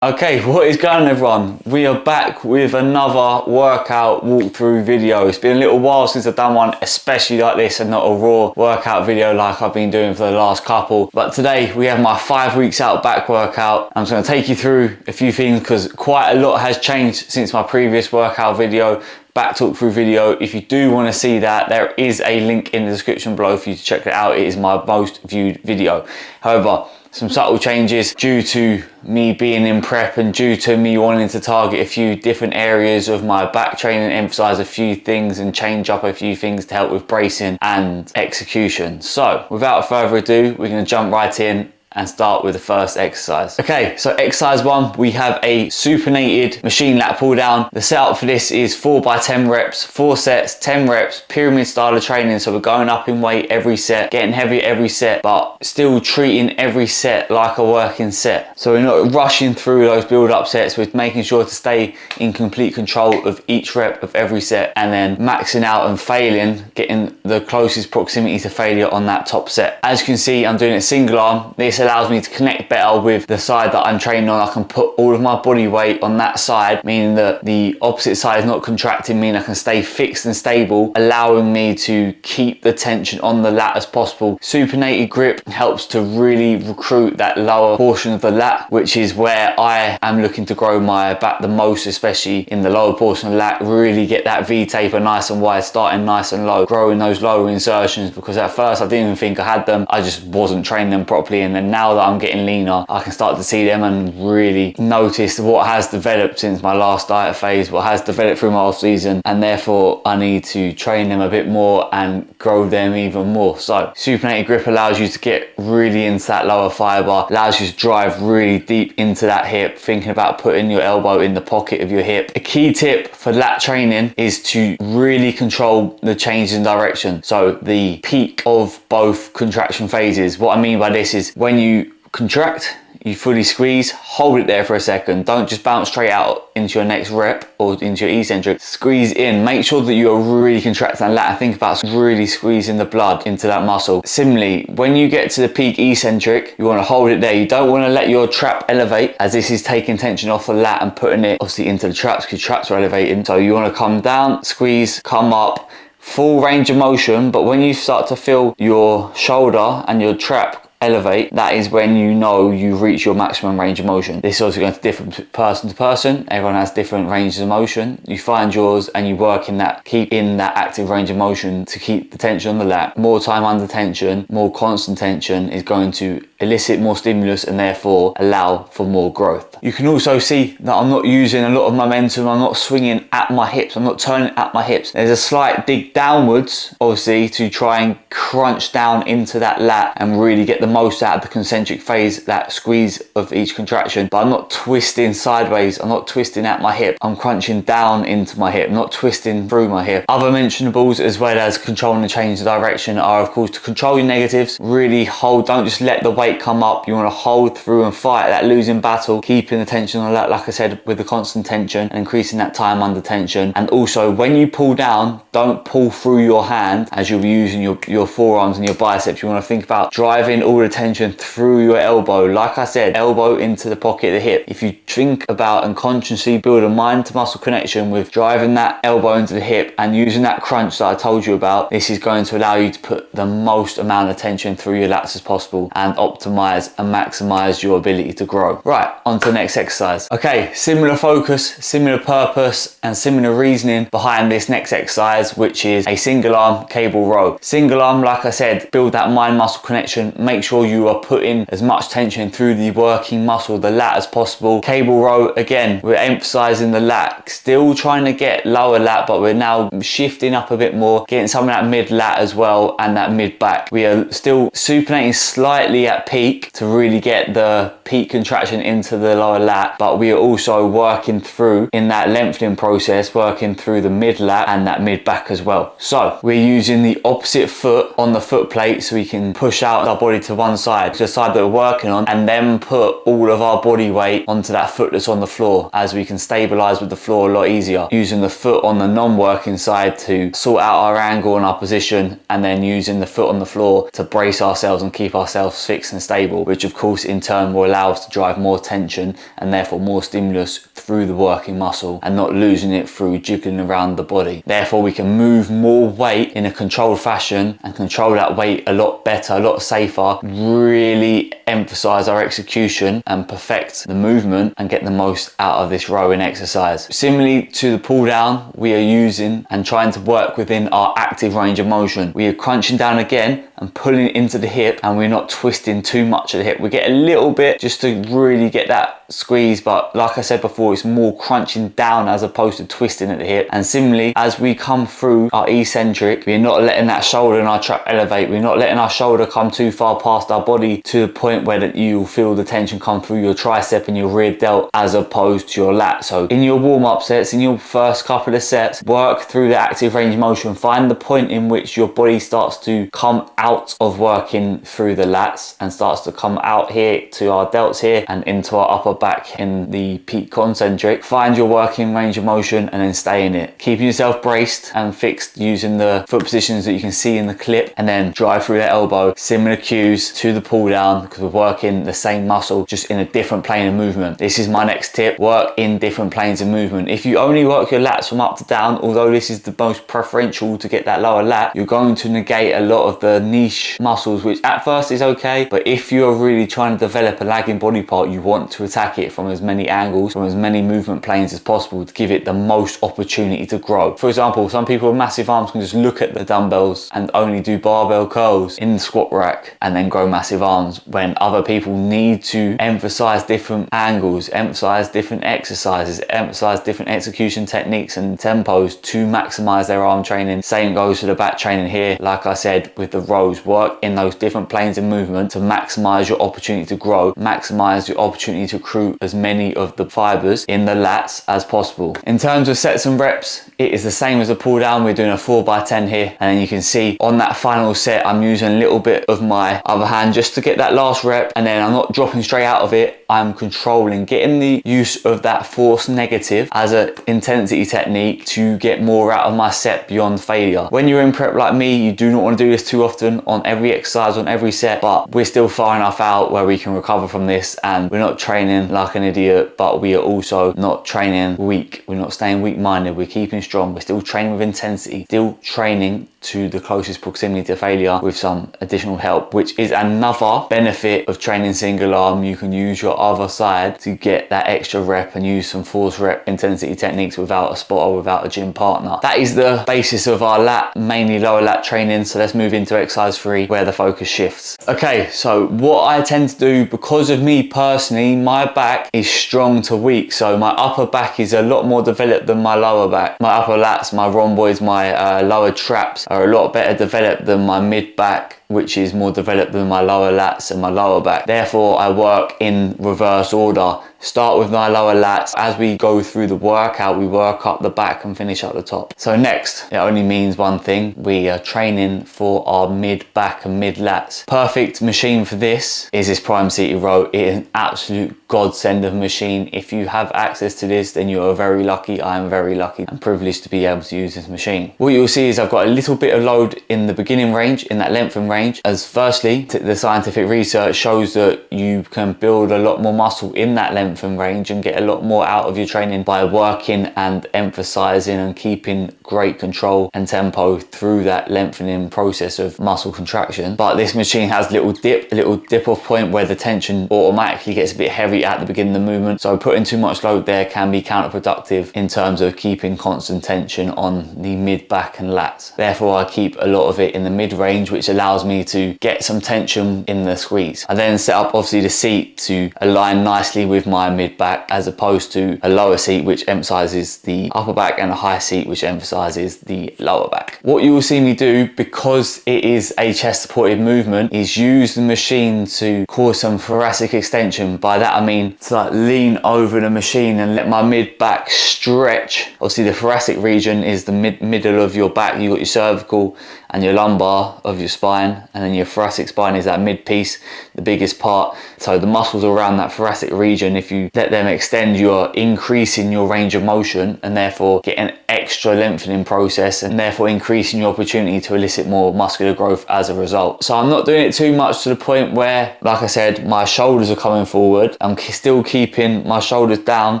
Okay, what is going on, everyone? We are back with another workout walkthrough video. It's been a little while since I've done one, especially like this, and not a raw workout video like I've been doing for the last couple. But today we have my 5 weeks out back workout. I'm just going to take you through a few things because quite a lot has changed since my previous workout video, back talk through video. If you do want to see that, there is a link in the description below for you to check it out. It is my most viewed video. However, some subtle changes due to me being in prep and due to me wanting to target a few different areas of my back training, emphasize a few things and change up a few things to help with bracing and execution. So without further ado, we're going to jump right in and start with the first exercise. Okay, so exercise 1, we have a supinated machine lat pull down. The setup for this is 4 by 10 reps, 4 sets, 10 reps, pyramid style of training. So we're going up in weight every set, getting heavier every set, but still treating every set like a working set. So we're not rushing through those build up sets. We're making sure to stay in complete control of each rep of every set and then maxing out and failing, getting the closest proximity to failure on that top set. As you can see, I'm doing it single arm. This allows me to connect better with the side that I'm training on. I can put all of my body weight on that side, meaning that the opposite side is not contracting, meaning I can stay fixed and stable, allowing me to keep the tension on the lat as possible. Supinated grip helps to really recruit that lower portion of the lat, which is where I am looking to grow my back the most, especially in the lower portion of the lat. Really get that V taper nice and wide, starting nice and low, growing those lower insertions, because at first I didn't even think I had them. I just wasn't training them properly, and then now that I'm getting leaner, I can start to see them and really notice what has developed since my last diet phase, what has developed through my off season, and therefore I need to train them a bit more and grow them even more. So supinated grip allows you to get really into that lower fiber, allows you to drive really deep into that hip, thinking about putting your elbow in the pocket of your hip. A key tip for lat training is to really control the change in direction, so the peak of both contraction phases. What I mean by this is when you contract, you fully squeeze, hold it there for a second. Don't just bounce straight out into your next rep or into your eccentric. Squeeze in, make sure that you are really contracting that lat and think about really squeezing the blood into that muscle. Similarly, when you get to the peak eccentric, you want to hold it there. You don't want to let your trap elevate, as this is taking tension off the lat and putting it obviously into the traps, because traps are elevating. So you want to come down, squeeze, come up, full range of motion. But when you start to feel your shoulder and your trap elevate, that is when you know you've reached your maximum range of motion. This is also going to differ person to person. Everyone has different ranges of motion. You find yours and you work in that, keep in that active range of motion to keep the tension on the lat. More time under tension, more constant tension is going to elicit more stimulus and therefore allow for more growth. You can also see that I'm not using a lot of momentum. I'm not swinging at my hips. I'm not turning at my hips. There's a slight dig downwards, obviously, to try and crunch down into that lat and really get the most out of the concentric phase, that squeeze of each contraction. But I'm not twisting sideways. I'm not twisting at my hip. I'm crunching down into my hip, not twisting through my hip. Other mentionables, as well as controlling the change of direction, are of course to control your negatives. Really hold, don't just let the weight come up. You want to hold through and fight that losing battle, keeping the tension on that, like I said, with the constant tension and increasing that time under tension. And also when you pull down, don't pull through your hand as you'll be using your forearms and your biceps. You want to think about driving all the tension through your elbow. Like I said, elbow into the pocket of the hip. If you think about and consciously build a mind to muscle connection with driving that elbow into the hip and using that crunch that I told you about, this is going to allow you to put the most amount of tension through your lats as possible and optimize and maximize your ability to grow. Right, on to the next exercise. Okay, similar focus, similar purpose and similar reasoning behind this next exercise, which is a single arm cable row. Single arm, like I said, build that mind muscle connection. Make sure you are putting as much tension through the working muscle, the lat, as possible. Cable row, again, we're emphasizing the lat, still trying to get lower lat, but we're now shifting up a bit more, getting some of that mid lat as well and that mid back. We are still supinating slightly at peak to really get the peak contraction into the lower lat, but we are also working through in that lengthening process, working through the mid lat and that mid back as well. So we're using the opposite foot on the foot plate so we can push out our body to one side, to the side that we're working on, and then put all of our body weight onto that foot that's on the floor, as we can stabilize with the floor a lot easier, using the foot on the non-working side to sort out our angle and our position, and then using using the foot on the floor to brace ourselves and keep ourselves fixed and stable, which of course in turn will allow us to drive more tension and therefore more stimulus through the working muscle and not losing it through jiggling around the body. Therefore we can move more weight in a controlled fashion and control that weight a lot better, a lot safer, really emphasize our execution and perfect the movement and get the most out of this rowing exercise. Similarly to the pull down, we are using and trying to work within our active range of motion. We are crunching down again and pulling into the hip, and we're not twisting too much of the hip. We get a little bit just to really get that squeeze, but like I said before, it's more crunching down as opposed to twisting at the hip. And similarly, as we come through our eccentric, we're not letting that shoulder and our trap elevate. We're not letting our shoulder come too far past our body to the point where that you feel the tension come through your tricep and your rear delt as opposed to your lat. So in your warm-up sets, in your first couple of sets, work through the active range of motion. Find the point in which your body starts to come out of working through the lats and starts to come out here to our delts here and into our upper back in the peak concentric. Find your working range of motion and then stay in it, keeping yourself braced and fixed using the foot positions that you can see in the clip, and then drive through the elbow. Similar cues to the pull down because we're working the same muscle just in a different plane of movement. This is my next tip: work in different planes of movement. If you only work your lats from up to down, although this is the most preferential to get that lower lat, you're going to negate a lot of the niche muscles, which at first is okay, but if you're really trying to develop a lagging body part, you want to attack it from as many angles, from as many movement planes as possible to give it the most opportunity to grow. For example, some people with massive arms can just look at the dumbbells and only do barbell curls in the squat rack and then grow massive arms, when other people need to emphasize different angles, emphasize different exercises, emphasize different execution techniques and tempos to maximize their arm training. Same goes for the back training here. Like I said with the rows, work in those different planes of movement to maximize your opportunity to grow, maximize your opportunity to recruit as many of the fibers in the lats as possible. In terms of sets and reps, it is the same as a pull down. We're doing a 4x10 here, and then you can see on that final set I'm using a little bit of my other hand just to get that last rep, and then I'm not dropping straight out of it. I'm controlling, getting the use of that force negative as an intensity technique to get more out of my set beyond failure. When you're in prep like me, you do not want to do this too often on every exercise, on every set, but we're still far enough out where we can recover from this, and we're not training like an idiot, but we are also not training weak. We're not staying weak-minded. We're keeping strong. We're still training with intensity, still training to the closest proximity to failure with some additional help, which is another benefit of training single arm. You can use your other side to get that extra rep and use some force rep intensity techniques without a spotter, without a gym partner. That is the basis of our lat, mainly lower lat training. So let's move into exercise 3 where the focus shifts. Okay, so what I tend to do, because of me personally, my back is strong to weak. So my upper back is a lot more developed than my lower back. My upper lats, my rhomboids, my lower traps are a lot better developed than my mid back, which is more developed than my lower lats and my lower back. Therefore, I work in reverse order. Start with my lower lats. As we go through the workout, we work up the back and finish up the top. So next, it only means one thing. We are training for our mid back and mid lats. Perfect machine for this is this prime seated row. It is an absolute godsend of a machine. If you have access to this, then you are very lucky. I am very lucky and privileged to be able to use this machine. What you'll see is I've got a little bit of load in the beginning range, in that lengthen range, as firstly, the scientific research shows that you can build a lot more muscle in that lengthen range and get a lot more out of your training by working and emphasizing and keeping great control and tempo through that lengthening process of muscle contraction. But this machine has a little dip off point where the tension automatically gets a bit heavy at the beginning of the movement. So putting too much load there can be counterproductive in terms of keeping constant tension on the mid back and lats. Therefore, I keep a lot of it in the mid range, which allows me to get some tension in the squeeze. I then set up obviously the seat to align nicely with my mid back, as opposed to a lower seat which emphasizes the upper back and a high seat which emphasizes the lower back. What you will see me do, because it is a chest supported movement, is use the machine to cause some thoracic extension. By that I mean to like lean over the machine and let my mid back stretch. Obviously the thoracic region is the middle of your back. You got your cervical and your lumbar of your spine, and then your thoracic spine is that mid piece, the biggest part. So the muscles around that thoracic region, if if you let them extend, you're increasing your range of motion and therefore get an extra lengthening process, and therefore increasing your opportunity to elicit more muscular growth as a result. So I'm not doing it too much to the point where, like I said, my shoulders are coming forward. I'm still keeping my shoulders down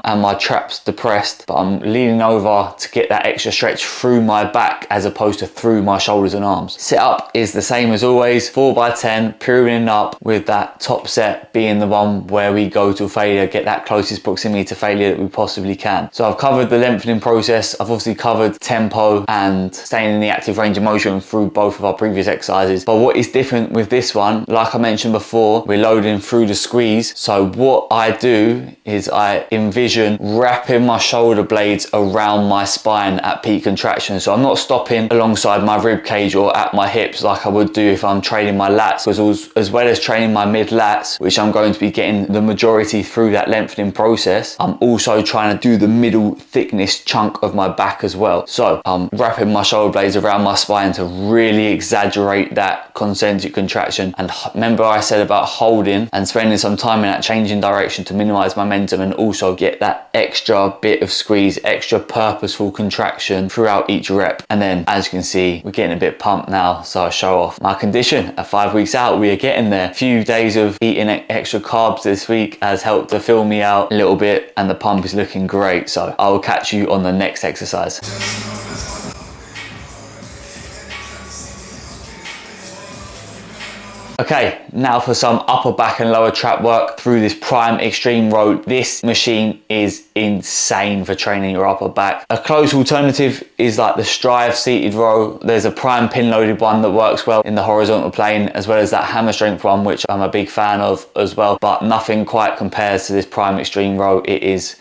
and my traps depressed, but I'm leaning over to get that extra stretch through my back as opposed to through my shoulders and arms. Setup is the same as always, 4x10, pyramiding up, with that top set being the one where we go to failure, get that closest proximity to failure that we possibly can. So I've covered the lengthening process. I've obviously covered tempo and staying in the active range of motion through both of our previous exercises. But what is different with this one, like I mentioned before, we're loading through the squeeze. So what I do is I envision wrapping my shoulder blades around my spine at peak contraction. So I'm not stopping alongside my rib cage or at my hips like I would do if I'm training my lats, because as well as training my mid lats, which I'm going to be getting the majority through that lengthening process, I'm also trying to do the middle thickness chunk of my back as well. So I'm wrapping my shoulder blades around my spine to really exaggerate that concentric contraction. And remember I said about holding and spending some time in that changing direction to minimize momentum and also get that extra bit of squeeze, extra purposeful contraction throughout each rep. And then as you can see, we're getting a bit pumped now, so I show off my condition. At 5 weeks out, we are getting there. A few days of eating extra carbs this week has helped to fill me out a little bit, and the pump is looking great. So I will catch you on the next exercise. Okay, now for some upper back and lower trap work through this prime extreme row. This machine is insane for training your upper back. A close alternative is like the Strive seated row. There's a prime pin loaded one that works well in the horizontal plane, as well as that hammer strength one, which I'm a big fan of as well, but nothing quite compares to this prime extreme row. It is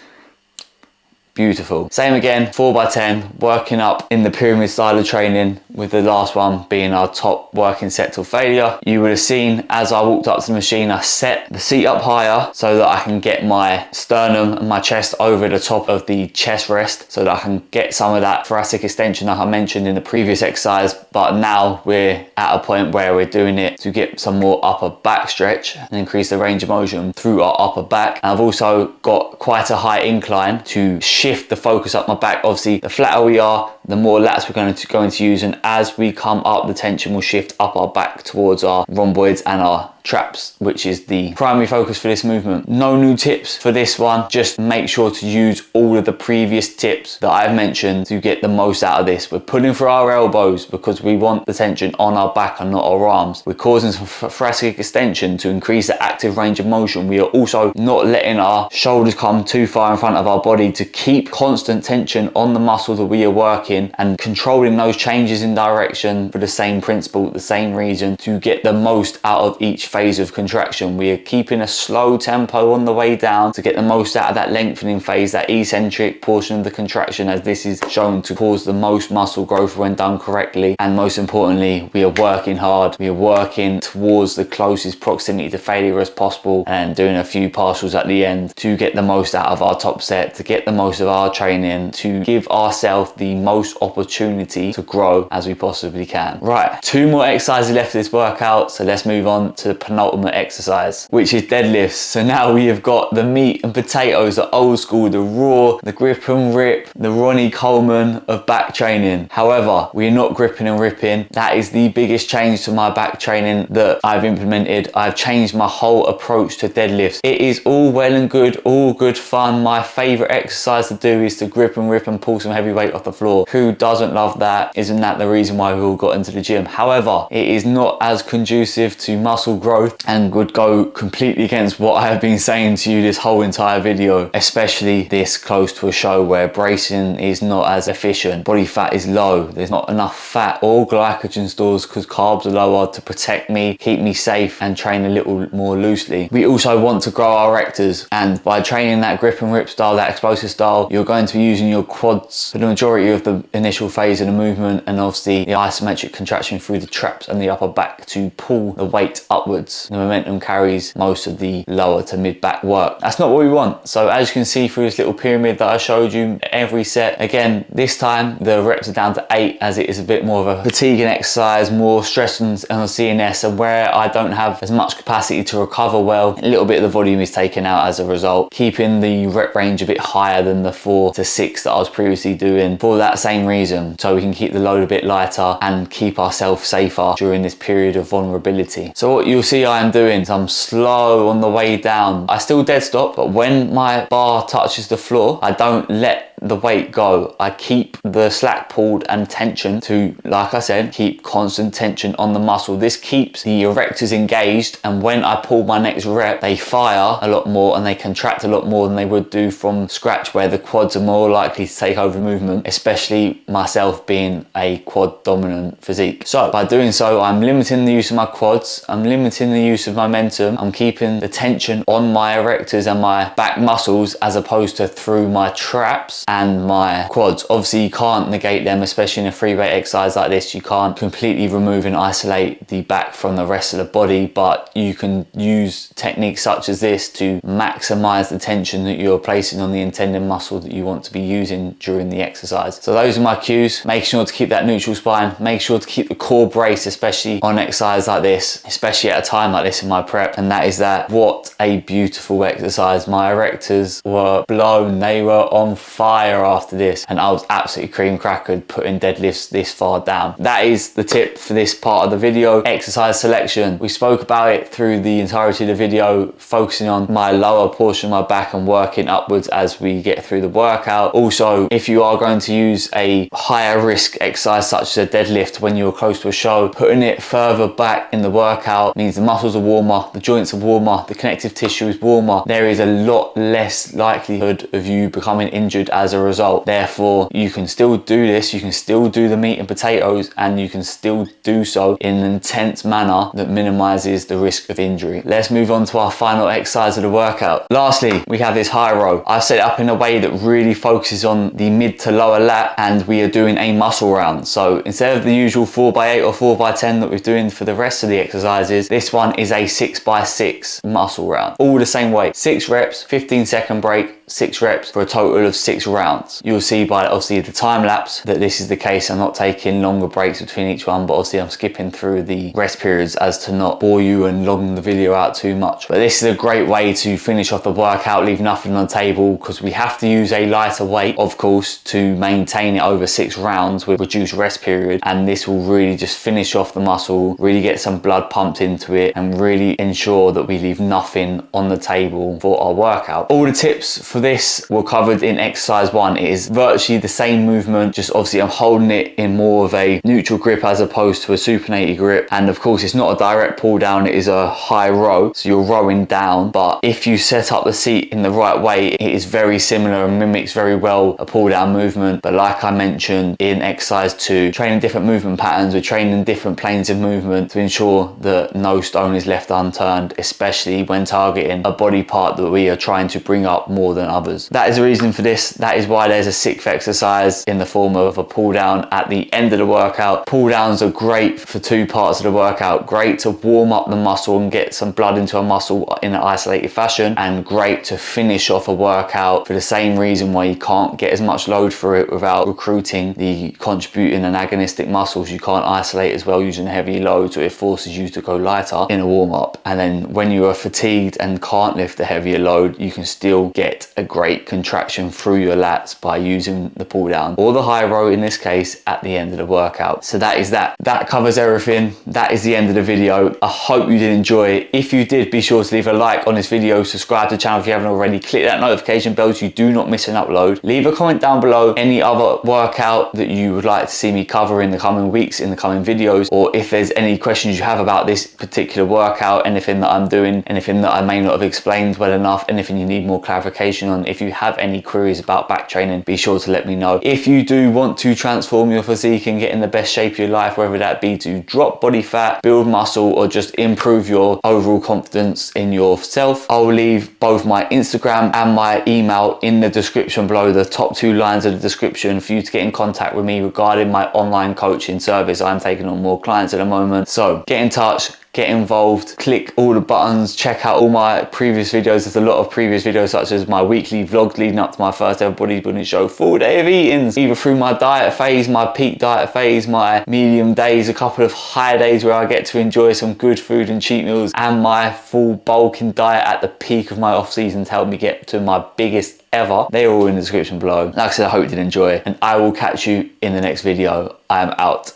beautiful. Same again, 4x10, working up in the pyramid style of training, with the last one being our top working set till failure. You would have seen as I walked up to the machine, I set the seat up higher so that I can get my sternum and my chest over the top of the chest rest, so that I can get some of that thoracic extension like I mentioned in the previous exercise. But now we're at a point where we're doing it to get some more upper back stretch and increase the range of motion through our upper back. And I've also got quite a high incline to shift the focus up my back. Obviously, the flatter we are, the more lats we're going to use, and as we come up, the tension will shift up our back towards our rhomboids and our traps, which is the primary focus for this movement. No new tips for this one, just make sure to use all of the previous tips that I've mentioned to get the most out of this. We're pulling through our elbows because we want the tension on our back and not our arms. We're causing some thoracic extension to increase the active range of motion. We are also not letting our shoulders come too far in front of our body to keep constant tension on the muscle that we are working, and controlling those changes in direction for the same principle, the same reason, to get the most out of each phase of contraction. We are keeping a slow tempo on the way down to get the most out of that lengthening phase, that eccentric portion of the contraction, as this is shown to cause the most muscle growth when done correctly. And most importantly, we are working hard. We are working towards the closest proximity to failure as possible, and doing a few partials at the end to get the most out of our top set, to get the most of our training, to give ourselves the most opportunity to grow as we possibly can. Right, 2 more exercises left of this workout, so let's move on to the penultimate exercise, which is deadlifts. So now we have got the meat and potatoes, the old school, the raw, the grip and rip, the Ronnie Coleman of back training. However, we are not gripping and ripping. That is the biggest change to my back training that I've implemented. I've changed my whole approach to deadlifts. It is all well and good, all good fun. My favorite exercise to do is to grip and rip and pull some heavy weight off the floor. Who doesn't love that? Isn't that the reason why we all got into the gym? However, it is not as conducive to muscle growth and would go completely against what I have been saying to you this whole entire video, especially this close to a show where bracing is not as efficient, body fat is low, there's not enough fat or glycogen stores because carbs are lower to protect me, keep me safe and train a little more loosely. We also want to grow our rectors, and by training that grip and rip style, that explosive style, you're going to be using your quads for the majority of the initial phase of the movement, and obviously the isometric contraction through the traps and the upper back to pull the weight upwards. The momentum carries most of the lower to mid back work. That's not what we want. So as you can see through this little pyramid that I showed you, every set, again, this time the reps are down to 8, as it is a bit more of a fatiguing exercise, more stress on the CNS, and where I don't have as much capacity to recover well, a little bit of the volume is taken out as a result, keeping the rep range a bit higher than the 4 to 6 that I was previously doing for that same reason, so we can keep the load a bit lighter and keep ourselves safer during this period of vulnerability. So what you'll see I am doing is I'm slow on the way down. I still dead stop, but when my bar touches the floor, I don't let the weight go. I keep the slack pulled and tension to, like I said, keep constant tension on the muscle. This keeps the erectors engaged, and when I pull my next rep, they fire a lot more and they contract a lot more than they would do from scratch, where the quads are more likely to take over movement, especially myself being a quad dominant physique. So by doing so, I'm limiting the use of my quads, I'm limiting the use of momentum, I'm keeping the tension on my erectors and my back muscles as opposed to through my traps and my quads. Obviously you can't negate them, especially in a free weight exercise like this. You can't completely remove and isolate the back from the rest of the body, but you can use techniques such as this to maximize the tension that you're placing on the intended muscle that you want to be using during the exercise. So those are my cues. Make sure to keep that neutral spine, make sure to keep the core brace, especially on exercise like this, especially at a time like this in my prep. And that is that. What a beautiful exercise. My erectors were blown, they were on fire after this, and I was absolutely cream crackered putting deadlifts this far down. That is the tip for this part of the video. Exercise selection, we spoke about it through the entirety of the video, focusing on my lower portion of my back and working upwards as we get through the workout. Also, if you are going to use a higher risk exercise such as a deadlift when you're close to a show, putting it further back in the workout means the muscles are warmer, the joints are warmer, the connective tissue is warmer. There is a lot less likelihood of you becoming injured as a result. Therefore, you can still do this, you can still do the meat and potatoes, and you can still do so in an intense manner that minimizes the risk of injury. Let's move on to our final exercise of the workout. Lastly, we have this high row. I've set it up in a way that really focuses on the mid to lower lat, and we are doing a muscle round. So instead of the usual 4x8 or 4x10 that we're doing for the rest of the exercises, this one is a 6x6 muscle round. All the same weight, 6 reps, 15-second break, 6 reps for a total of 6 rounds. You'll see by obviously the time lapse that this is the case. I'm not taking longer breaks between each one, but obviously I'm skipping through the rest periods as to not bore you and long the video out too much. But this is a great way to finish off the workout, leave nothing on the table, because we have to use a lighter weight, of course, to maintain it over 6 rounds with reduced rest period. And this will really just finish off the muscle, really get some blood pumped into it, and really ensure that we leave nothing on the table for our workout. All the tips for this were covered in exercise 1. It is virtually the same movement, just obviously I'm holding it in more of a neutral grip as opposed to a supinated grip. And of course it's not a direct pull down, it is a high row, so you're rowing down. But if you set up the seat in the right way, it is very similar and mimics very well a pull down movement. But like I mentioned in exercise 2, training different movement patterns, we're training different planes of movement to ensure that no stone is left unturned, especially when targeting a body part that we are trying to bring up more than others. That is the reason for this. That is why there's a 6th exercise in the form of a pull down at the end of the workout. Pull downs are great for 2 parts of the workout. Great to warm up the muscle and get some blood into a muscle in an isolated fashion, and great to finish off a workout for the same reason why you can't get as much load through it without recruiting the contributing and agonistic muscles. You can't isolate as well using heavy loads, so it forces you to go lighter in a warm up. And then when you are fatigued and can't lift a heavier load, you can still get a great contraction through your lats by using the pull down or the high row in this case at the end of the workout. So that is that. That covers everything. That is the end of the video. I hope you did enjoy it. If you did, be sure to leave a like on this video, subscribe to the channel if you haven't already, click that notification bell so you do not miss an upload. Leave a comment down below any other workout that you would like to see me cover in the coming weeks, in the coming videos, or if there's any questions you have about this particular workout, anything that I'm doing, anything that I may not have explained well enough, anything you need more clarification description on. If you have any queries about back training, be sure to let me know. If you do want to transform your physique and get in the best shape of your life, whether that be to drop body fat, build muscle, or just improve your overall confidence in yourself, I'll leave both my Instagram and my email in the description below, the top 2 lines of the description, for you to get in contact with me regarding my online coaching service. I'm taking on more clients at the moment, so get in touch, get involved, click all the buttons, check out all my previous videos. There's a lot of previous videos, such as my weekly vlogs leading up to my first ever bodybuilding show, full day of eatings, either through my diet phase, my peak diet phase, my medium days, a couple of high days where I get to enjoy some good food and cheat meals, and my full bulking diet at the peak of my off season to help me get to my biggest ever. They're all in the description below. Like I said, I hope you did enjoy, and I will catch you in the next video. I am out.